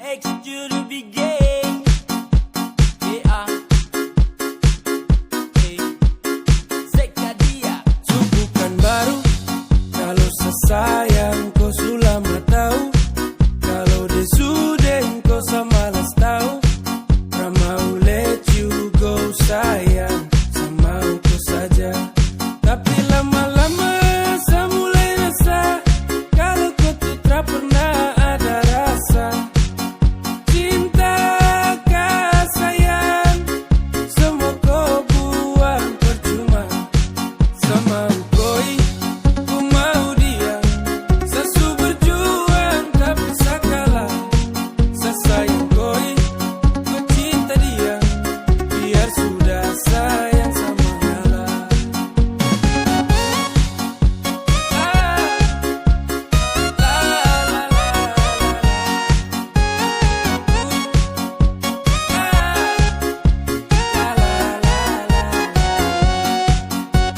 X juru gay. Yeah. Seka dia. Bukan baru kalau sesayang kau sulama tahu. Kalau dia sudah kau samalas tahu. Ramau let you go sayang, sama kau saja. Tapi lama-lama saya mulai rasa kalau kau tidak pernah ada rasa. Cinta kah sayang, semua kau buang percuma. Sama koi, ku mau dia. Sesu berjuang tapi saya kalah. Saya sayang koi, ku cinta dia. Biar sudah sayang sama ngalah.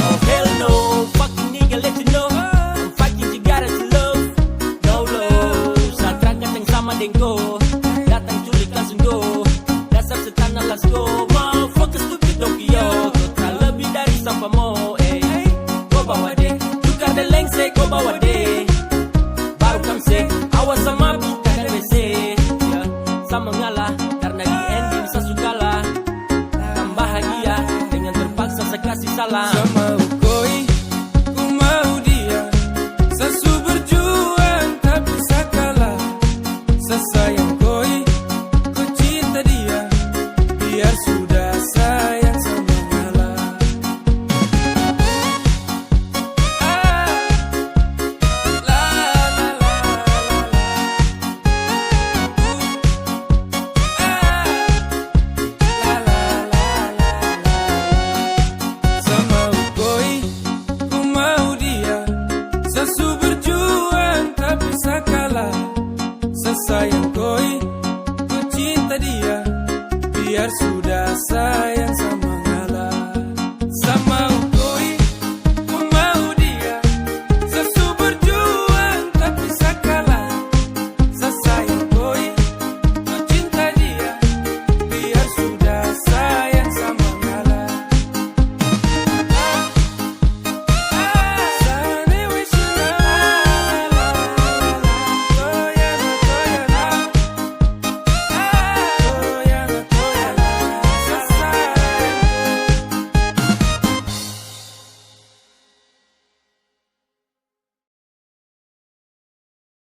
Oh hell no, fucking nigga let you know. I'm fighting Jigara to love. No love, saat yang sama dengko. Datang culik langsung go. Dasar setan let's go. Motherfucker stupid Tokyo. Kau tak lebih dari sampah mo. Kau bawa deh, tukar the lengse kau bawa